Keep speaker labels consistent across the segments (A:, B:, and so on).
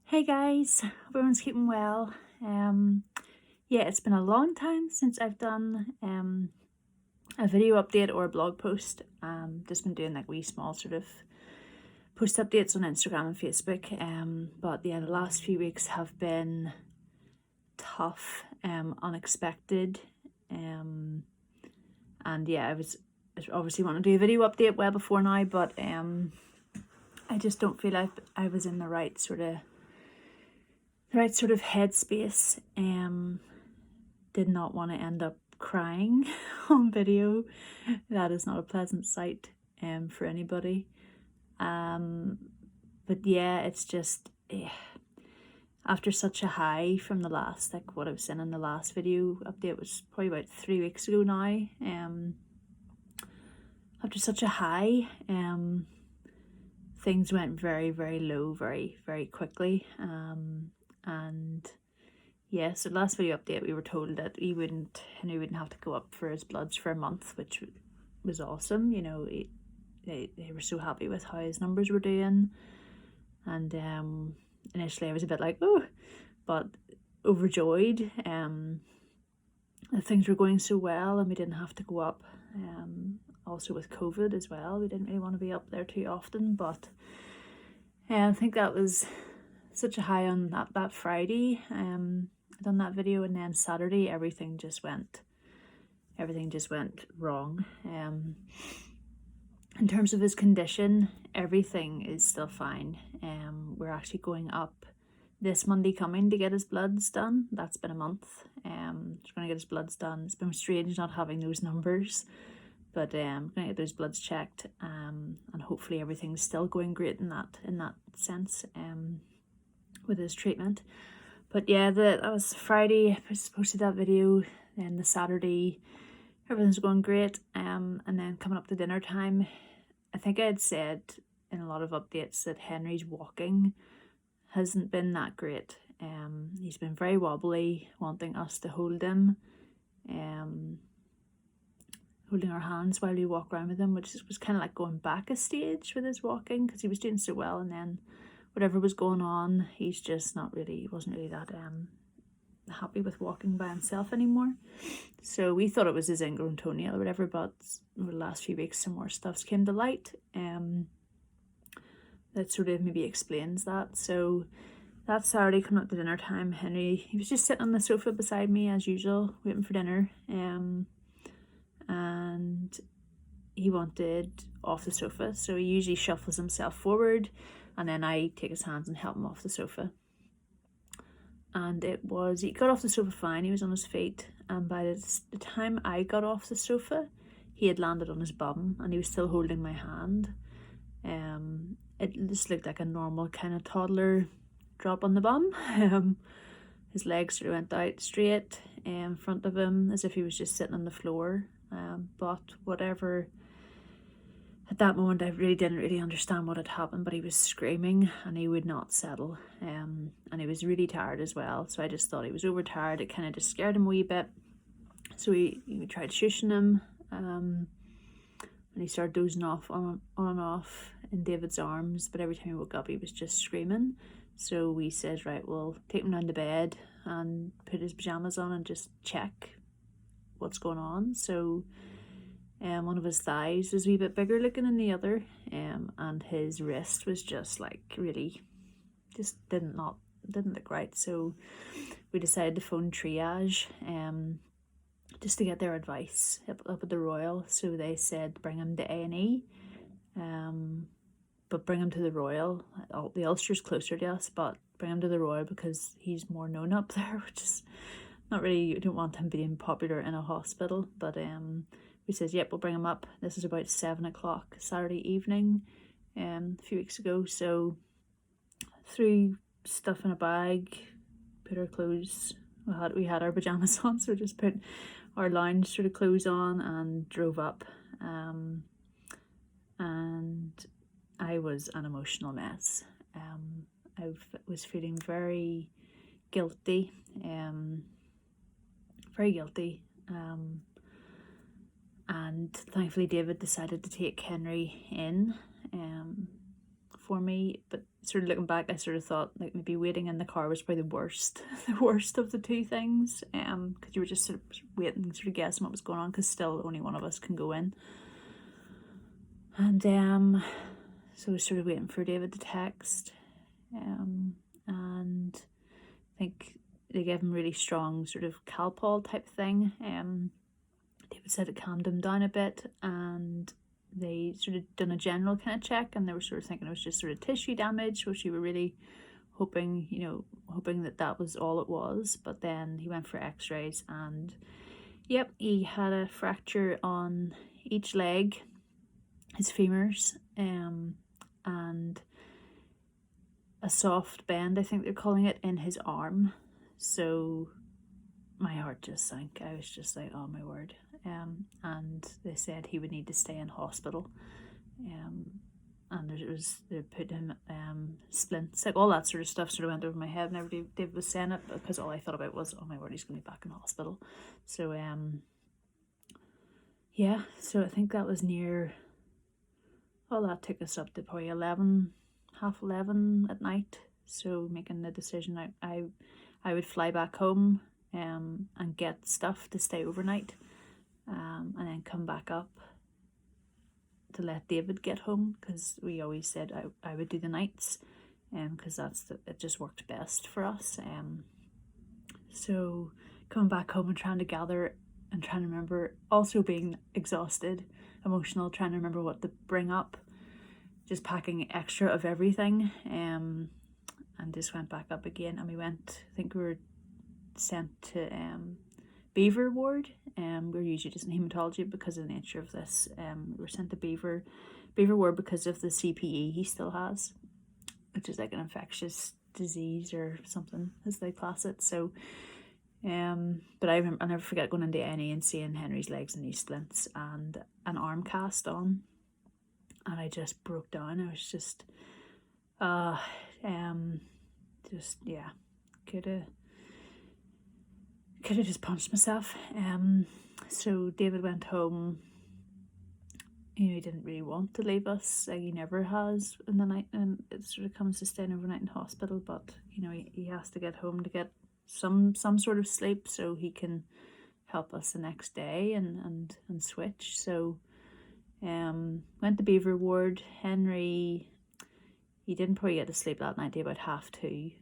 A: Hey guys, hope everyone's keeping well. Yeah, it's been a long time since I've done a video update or a blog post. Just been doing like wee small sort of post updates on Instagram and Facebook. But yeah, the last few weeks have been tough, unexpected. And yeah, I obviously want to do a video update well before now, but I just don't feel like I was in the right sort of headspace. Did not want to end up crying on video. That is not a pleasant sight for anybody. But yeah, it's just after such a high from the last, like what I was saying in the last video update was probably about 3 weeks ago now. After such a high, things went very, very low, very, very quickly. And yeah, so last video update we were told that he wouldn't have to go up for his bloods for a month, which was awesome. You know, they were so happy with how his numbers were doing, and initially I was a bit like, oh, but overjoyed that things were going so well and we didn't have to go up. Also with COVID as well, we didn't really want to be up there too often, but I think that was such a high on that Friday. I done that video, and then Saturday everything just went wrong. In terms of his condition, everything is still fine. We're actually going up this Monday coming to get his bloods done. That's been a month. He's going to get his bloods done. It's been strange not having those numbers, but I'm going to get those bloods checked, and hopefully everything's still going great in that sense with his treatment. But yeah, that was Friday. I posted that video. Then the Saturday, everything's going great. And then coming up to dinner time, I think I had said in a lot of updates that Henry's walking hasn't been that great. He's been very wobbly, wanting us to hold him, holding our hands while we walk around with him, which was kind of like going back a stage with his walking, because he was doing so well, and then whatever was going on, he wasn't really that happy with walking by himself anymore. So we thought it was his ingrown toenail or whatever, but over the last few weeks some more stuff's came to light that sort of maybe explains that. So that Saturday coming up to dinner time, Henry, he was just sitting on the sofa beside me as usual, waiting for dinner, and he wanted off the sofa, so he usually shuffles himself forward, and then I take his hands and help him off the sofa. And he got off the sofa fine, he was on his feet, and by the time I got off the sofa, he had landed on his bum, and he was still holding my hand. It just looked like a normal kind of toddler drop on the bum. His legs sort of went out straight in front of him, as if he was just sitting on the floor. But whatever, at that moment I didn't really understand what had happened, but he was screaming and he would not settle, and he was really tired as well, so I just thought he was overtired. It kind of just scared him a wee bit, so we tried shushing him, and he started dozing off on and off in David's arms, but every time he woke up he was just screaming. So we said, right, we'll take him down to bed and put his pajamas on and just check what's going on. So one of his thighs was a wee bit bigger looking than the other, and his wrist was just like really just didn't look right. So we decided to phone triage just to get their advice up at the Royal. So they said bring him to A&E, but bring him to the Royal. The Ulster's closer to us, but bring him to the Royal because he's more known up there, which is not really, you don't want him being popular in a hospital. But we says, yep, we'll bring him up. This is about 7 o'clock Saturday evening, a few weeks ago. So threw stuff in a bag, put our clothes, we had our pajamas on, so just put our lounge sort of clothes on and drove up. And I was an emotional mess. I was feeling very guilty, and thankfully David decided to take Henry in for me, but sort of looking back, I sort of thought like maybe waiting in the car was probably the worst the worst of the two things, because you were just sort of waiting, sort of guessing what was going on, because still only one of us can go in. And so I was sort of waiting for David to text, and I think they gave him really strong sort of Calpol type thing. David said it calmed him down a bit, and they sort of done a general kind of check, and they were sort of thinking it was just sort of tissue damage, which we were really hoping that was all it was. But then he went for x-rays, and yep, he had a fracture on each leg, his femurs, and a soft bend, I think they're calling it, in his arm. So my heart just sank. I was just like, oh my word. And they said he would need to stay in hospital. And they put him splints, like all that sort of stuff sort of went over my head whenever David was saying it, because all I thought about was, oh my word, he's going to be back in hospital. So yeah, so I think that was near, that took us up to probably 11, half 11 at night. So making the decision, I would fly back home and get stuff to stay overnight, and then come back up to let David get home, because we always said I would do the nights, because it just worked best for us. So coming back home and trying to gather and trying to remember, also being exhausted, emotional, trying to remember what to bring up, just packing extra of everything, and just went back up again. And we went, I think we were sent to Beaver ward. We're usually just in haematology because of the nature of this. We were sent to Beaver ward because of the CPE he still has, which is like an infectious disease or something as they class it. So but I remember, I'll never forget going into A&E and seeing Henry's legs and these splints and an arm cast on, and I just broke down. I was just could have just punched myself. So David went home. He didn't really want to leave us, like he never has in the night, and it sort of comes to staying overnight in hospital, but he has to get home to get some sort of sleep so he can help us the next day and switch. So went to Beaver ward. Henry, he didn't probably get to sleep that night till about 2:30,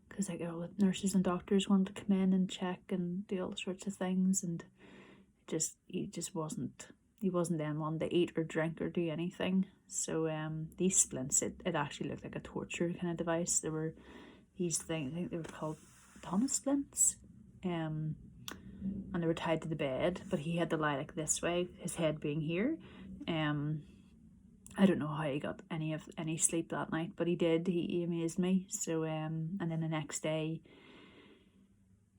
A: because like all the nurses and doctors wanted to come in and check and do all sorts of things, and he wasn't then one to eat or drink or do anything. So these splints, it actually looked like a torture kind of device. There were these things, I think they were called Thomas splints, and they were tied to the bed, but he had to lie like this way, his head being here. I don't know how he got any sleep that night, but he did. He amazed me. So and then the next day,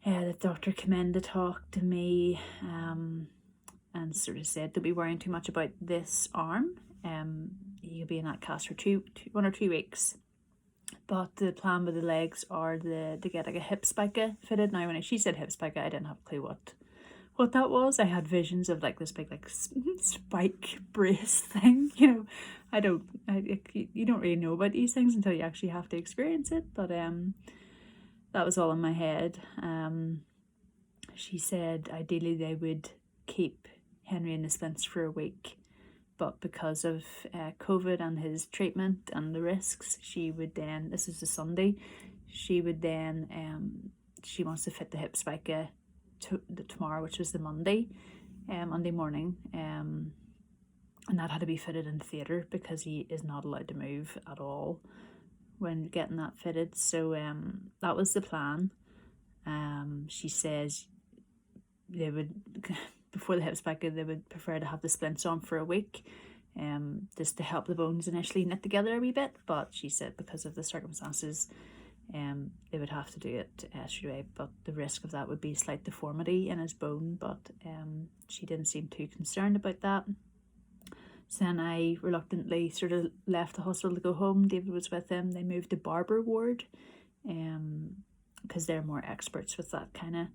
A: the doctor came in to talk to me, and sort of said, don't be worrying too much about this arm. You'll be in that cast for 1 or 2 weeks. But the plan with the legs are to get like a hip spica fitted. Now, when she said hip spica, I didn't have a clue what that was. I had visions of like this big like spike brace thing. You don't really know about these things until you actually have to experience it. But that was all in my head. She said ideally they would keep Henry in the splints for a week, but because of COVID and his treatment and the risks, she would then, this is a Sunday, she would then, she wants to fit the hip spica tomorrow, which was the Monday morning, and that had to be fitted in theatre because he is not allowed to move at all when getting that fitted. So that was the plan. She says they would, before the hip spica, they would prefer to have the splints on for a week, just to help the bones initially knit together a wee bit. But she said because of the circumstances, they would have to do it straight away. But the risk of that would be slight deformity in his bone. But she didn't seem too concerned about that. So then I reluctantly sort of left the hospital to go home. David was with him. They moved to Barber ward, because they're more experts with that kind of,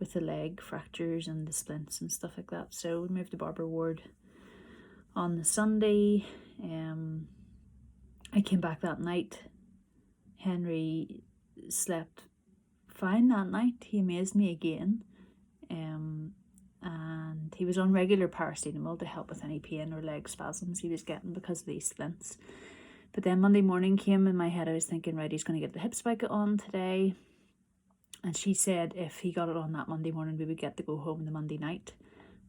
A: with the leg fractures and the splints and stuff like that. So we moved to Barber ward on the Sunday. I came back that night. Henry slept fine that night. He amazed me again. And he was on regular paracetamol to help with any pain or leg spasms he was getting because of these splints. But then Monday morning came, in my head I was thinking, right, he's going to get the hip spica on today. And she said if he got it on that Monday morning, we would get to go home the Monday night.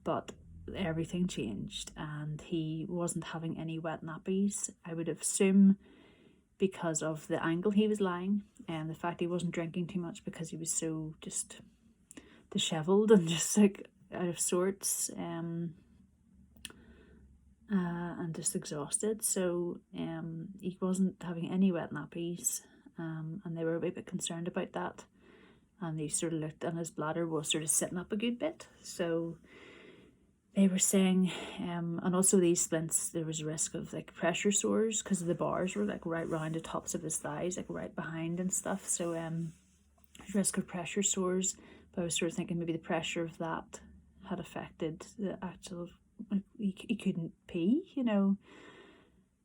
A: But everything changed and he wasn't having any wet nappies. I would assume because of the angle he was lying and the fact he wasn't drinking too much because he was so just dishevelled and just like out of sorts, and just exhausted. So he wasn't having any wet nappies, and they were a wee bit concerned about that. And they sort of looked, and his bladder was sort of sitting up a good bit. So they were saying, and also these splints, there was a risk of like pressure sores because the bars were like right round the tops of his thighs, like right behind and stuff. So risk of pressure sores. But I was sort of thinking maybe the pressure of that had affected the actual, like, he couldn't pee, you know.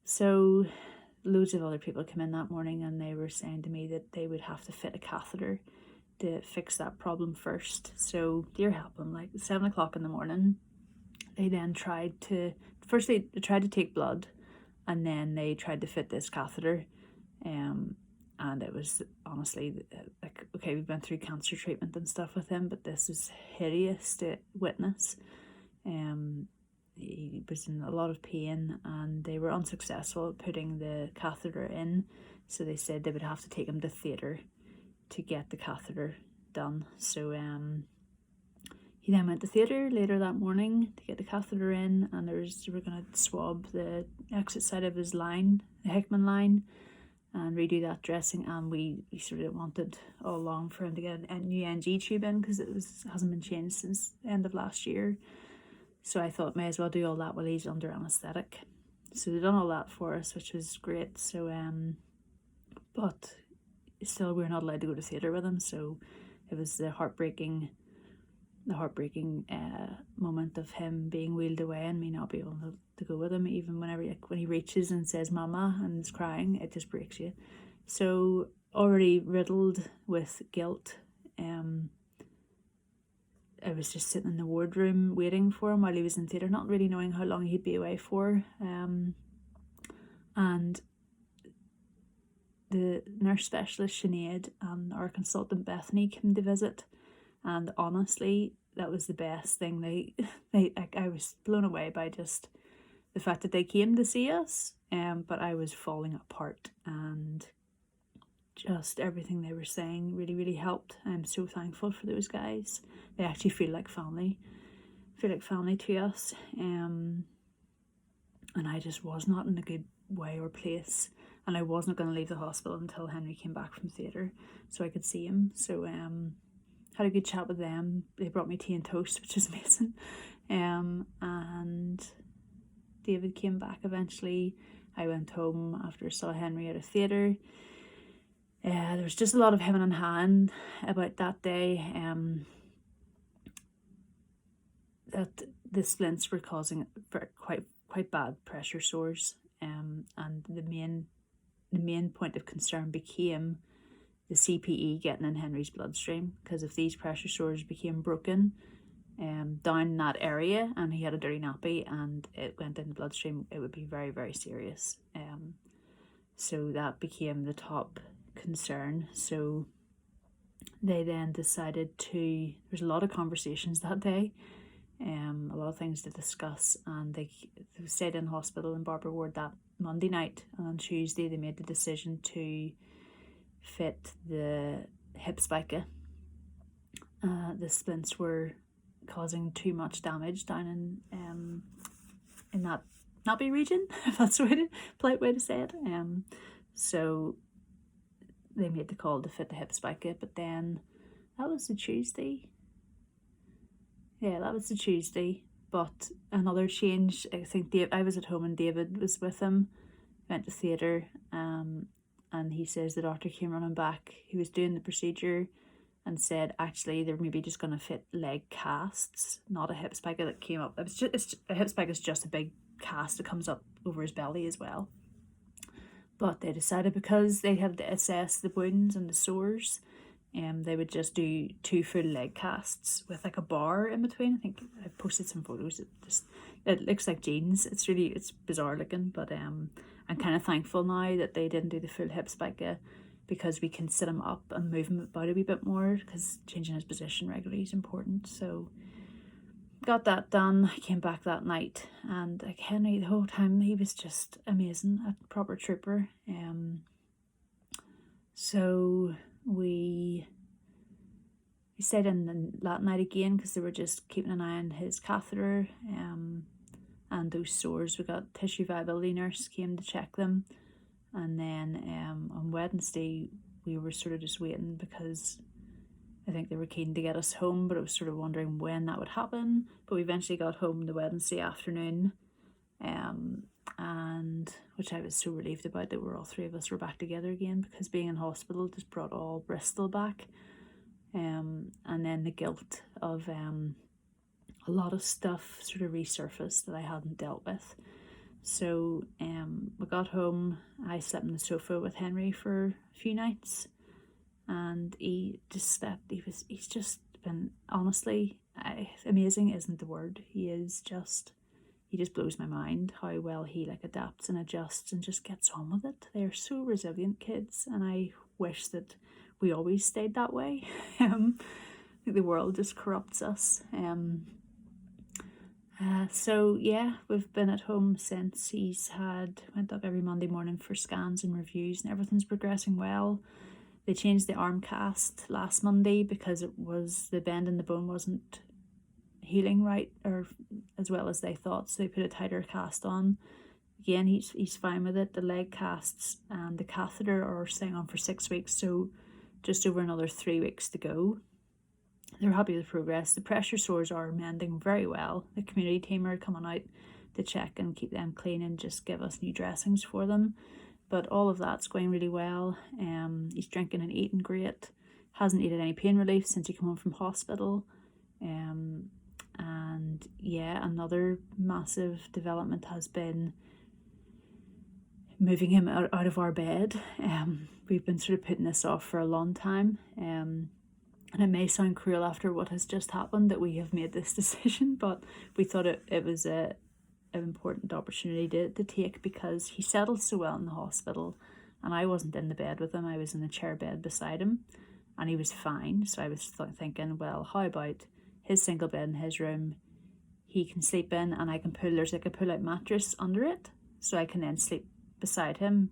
A: So loads of other people came in that morning and they were saying to me that they would have to fit a catheter to fix that problem first. So dear help him, like 7 o'clock in the morning, they then tried to, first they tried to take blood and then they tried to fit this catheter. And it was honestly like, okay, we've been through cancer treatment and stuff with him, but this is hideous to witness. He was in a lot of pain and they were unsuccessful at putting the catheter in. So they said they would have to take him to theatre to get the catheter done. So he then went to theatre later that morning to get the catheter in, and they were going to swab the exit side of his line, the Hickman line, and redo that dressing. And we sort of wanted all along for him to get a new NG tube in because hasn't been changed since the end of last year. So I thought may as well do all that while he's under anaesthetic. So they've done all that for us, which was great. So but still we're not allowed to go to theatre with him. So it was the heartbreaking moment of him being wheeled away and me not being able to go with him. Even when he reaches and says mama and is crying, it just breaks you. So already riddled with guilt, I was just sitting in the wardroom waiting for him while he was in theatre, not really knowing how long he'd be away for. And the nurse specialist Sinead and our consultant Bethany came to visit, and honestly that was the best thing. I was blown away by just the fact that they came to see us, but I was falling apart, and just everything they were saying really, really helped. I'm so thankful for those guys. They actually feel like family to us, and I just was not in a good way or place, and I wasn't going to leave the hospital until Henry came back from theatre so I could see him. So had a good chat with them. They brought me tea and toast, which was amazing. And David came back eventually. I went home after I saw Henry at a theatre. There was just a lot of hemming and hawing about that day. That the splints were causing quite bad pressure sores. And the main point of concern became the CPE getting in Henry's bloodstream, because if these pressure sores became broken down in that area and he had a dirty nappy and it went in the bloodstream, it would be very, very serious. So that became the top concern. So they then decided to, there's a lot of conversations that day, a lot of things to discuss, and they stayed in hospital in Barbara Ward that Monday night, and on Tuesday they made the decision to fit the hip spica. The splints were causing too much damage down in that nappy region, if that's the polite way to say it. So they made the call to fit the hip spica, but then that was the Tuesday. Yeah, that was the Tuesday. But another change, I think I was at home and David was with him, went to theatre, and he says the doctor came running back. He was doing the procedure and said, actually, they're maybe just going to fit leg casts, not a hip spica that came up. A hip spica is just a big cast that comes up over his belly as well. But they decided, because they had to assess the wounds and the sores, they would just do 2 full leg casts with like a bar in between. I think I posted some photos. It looks like jeans. It's bizarre looking, but I'm kind of thankful now that they didn't do the full hip spica, because we can sit him up and move him about a wee bit more, because changing his position regularly is important. So got that done. I came back that night, and like Henry, the whole time he was just amazing, a proper trooper. So we stayed in that night again, because they were just keeping an eye on his catheter and those sores. We got tissue viability nurse came to check them, and then on Wednesday we were sort of just waiting, because I think they were keen to get us home, but I was sort of wondering when that would happen. But we eventually got home the Wednesday afternoon, and which I was so relieved about, that all 3 of us were back together again, because being in hospital just brought all Bristol back. And then the guilt of a lot of stuff sort of resurfaced that I hadn't dealt with. So we got home. I slept on the sofa with Henry for a few nights, and he just slept. He's just been, honestly, amazing isn't the word. He just blows my mind how well he like adapts and adjusts and just gets on with it. They're so resilient kids, and I wish that we always stayed that way. The world just corrupts us. So yeah, we've been at home since. He's went up every Monday morning for scans and reviews, and everything's progressing well. They changed the arm cast last Monday because the bend in the bone wasn't healing right, or as well as they thought, so they put a tighter cast on. Again, he's fine with it. The leg casts and the catheter are staying on for 6 weeks, so just over another 3 weeks to go. They're happy with progress. The pressure sores are mending very well. The community team are coming out to check and keep them clean and just give us new dressings for them. But all of that's going really well. He's drinking and eating great. Hasn't needed any pain relief since he came home from hospital. And yeah, another massive development has been moving him out of our bed. We've been sort of putting this off for a long time. And it may sound cruel after what has just happened that we have made this decision, but we thought it was an important opportunity to take, because he settled so well in the hospital, and I wasn't in the bed with him. I was in the chair bed beside him, and he was fine. So I was thinking, well, how about his single bed in his room? He can sleep in, and there's like a pull-out mattress under it, so I can then sleep beside him,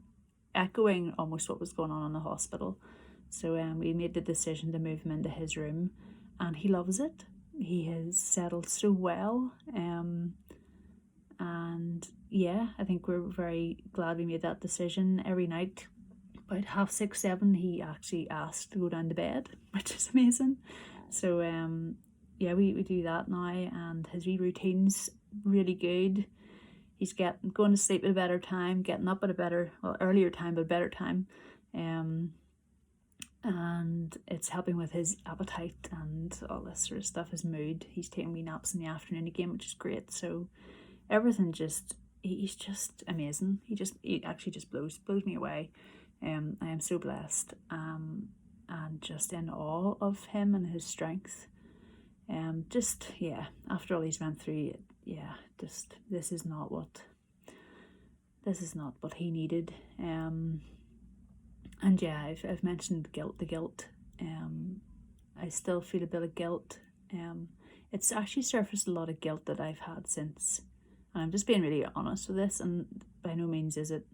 A: echoing almost what was going on in the hospital. So we made the decision to move him into his room, and he loves it. He has settled so well. And yeah, I think we're very glad we made that decision. Every night, about 6:30, 7, he actually asked to go down to bed, which is amazing. So yeah, we do that now, and his wee routine's really good. He's going to sleep at a better time, getting up at earlier time, but a better time. And it's helping with his appetite and all this sort of stuff, his mood. He's taking wee naps in the afternoon again, which is great. So everything he's just amazing. He actually just blows me away. I am so blessed, and just in awe of him and his strength. After all he's went through, this is not what he needed. And yeah, I've mentioned the guilt. I still feel a bit of guilt. It's actually surfaced a lot of guilt that I've had since. And I'm just being really honest with this, and by no means is it,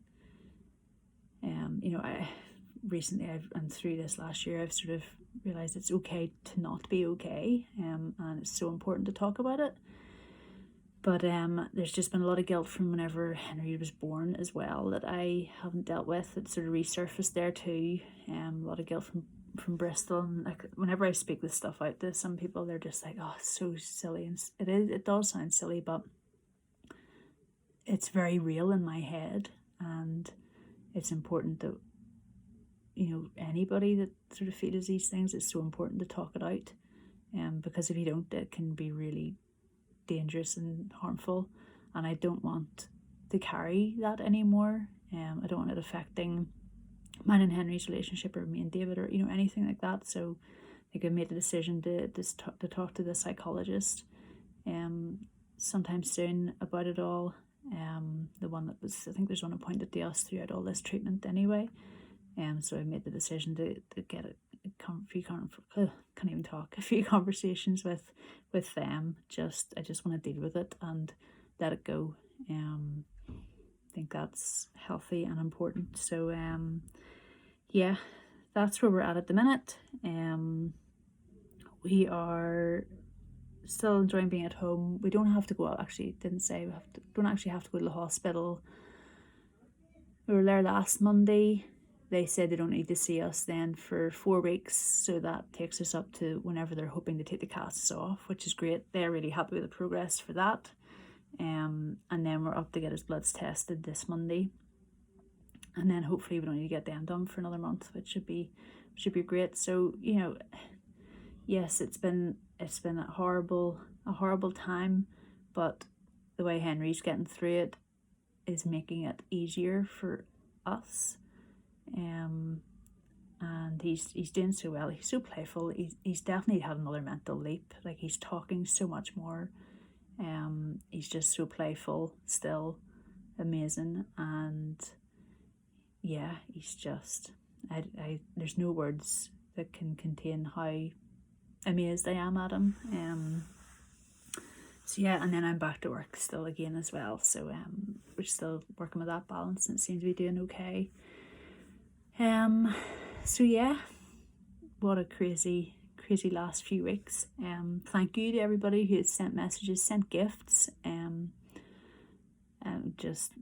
A: and through this last year, I've sort of realised it's okay to not be okay, and it's so important to talk about it. But there's just been a lot of guilt from whenever Henry was born as well that I haven't dealt with. It sort of resurfaced there too. A lot of guilt from Bristol, and like whenever I speak this stuff out to some people, they're just like, "Oh, it's so silly," and it does sound silly, but it's very real in my head, and it's important that anybody that sort of feels these things, it's so important to talk it out, because if you don't, it can be really dangerous and harmful. and I don't want to carry that anymore. I don't want it affecting mine and Henry's relationship, or me and David, or anything like that. So I think I made a decision to talk to the psychologist sometime soon about it all. The one that was, I think there's one appointed to us throughout all this treatment anyway. So I made the decision to get a few conversations with them. I just want to deal with it and let it go. I think that's healthy and important. So yeah, that's where we're at the minute. We are still enjoying being at home. We don't have to go out. Actually, didn't say we don't actually have to go to the hospital. We were there last Monday. They said they don't need to see us then for 4 weeks, so that takes us up to whenever they're hoping to take the casts off, which is great. They're really happy with the progress for that. And then we're up to get his bloods tested this Monday, and then hopefully we don't need to get them done for another month, which should be great. So yes, it's been a horrible time, but the way Henry's getting through it is making it easier for us. And he's doing so well. He's so playful. He's definitely had another mental leap. Like, he's talking so much more. He's just so playful still, amazing. And yeah, he's just, I there's no words that can contain how amazed I am at him. So yeah, and then I'm back to work still again as well. So we're still working with that balance, and it seems to be doing okay. So yeah, what a crazy last few weeks. Thank you to everybody who has sent messages, sent gifts. Just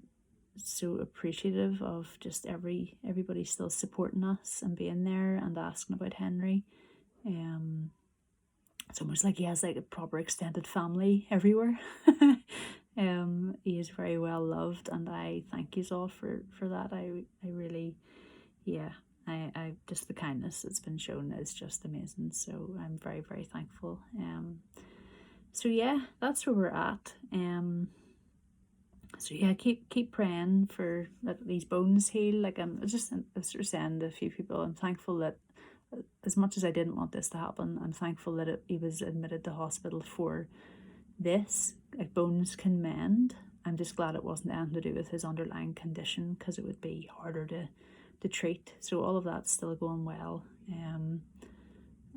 A: so appreciative of just everybody still supporting us and being there and asking about Henry. It's almost like he has like a proper extended family everywhere. He is very well loved, and I thank you all for that. I really, yeah, I just, the kindness that's been shown is just amazing. So I'm very, very thankful. So yeah, that's where we're at. So yeah, keep praying for that these bones heal. Like, I was sort of saying to a few people, I'm thankful that, as much as I didn't want this to happen, I'm thankful that he was admitted to hospital for this. Like, bones can mend. I'm just glad it wasn't anything to do with his underlying condition, because it would be harder to treat. So all of that's still going well.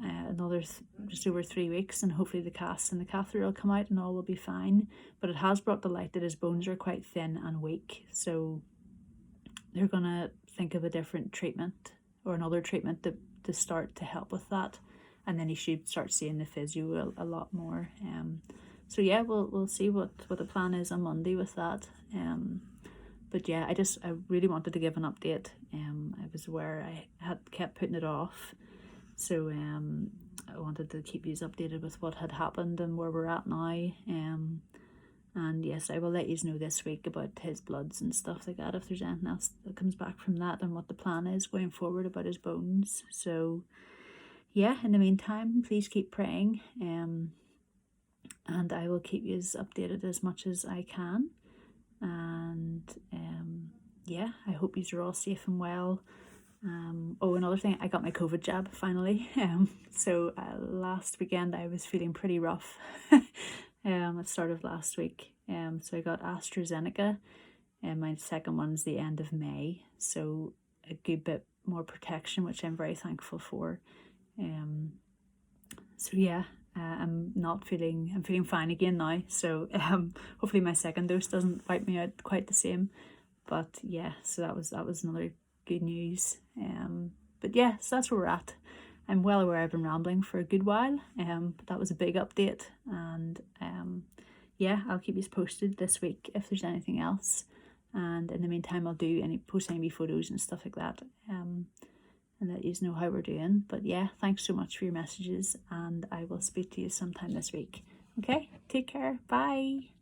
A: Another just over 3 weeks, and hopefully the cast and the catheter will come out and all will be fine. But it has brought to light that his bones are quite thin and weak, so they're gonna think of a different treatment, or another treatment to start to help with that, and then he should start seeing the physio a lot more. So yeah, we'll see what the plan is on Monday with that. But yeah, I really wanted to give an update. I was aware I had kept putting it off, so I wanted to keep you updated with what had happened and where we're at now. And yes, I will let you know this week about his bloods and stuff like that, if there's anything else that comes back from that, and what the plan is going forward about his bones. So yeah, in the meantime, please keep praying, and I will keep you updated as much as I can. And yeah, I hope you're all safe and well. Oh, another thing, I got my COVID jab finally. So last weekend I was feeling pretty rough. At the start of last week. So I got AstraZeneca, and my second one's the end of May. So a good bit more protection, which I'm very thankful for. So yeah, I'm feeling fine again now. So hopefully my second dose doesn't wipe me out quite the same. But yeah, so that was another good news. But yeah, so that's where we're at. I'm well aware I've been rambling for a good while, but that was a big update, and yeah, I'll keep you posted this week if there's anything else. And in the meantime, I'll post any photos and stuff like that, and let you know how we're doing. But yeah, thanks so much for your messages, and I will speak to you sometime this week. Okay, take care, bye.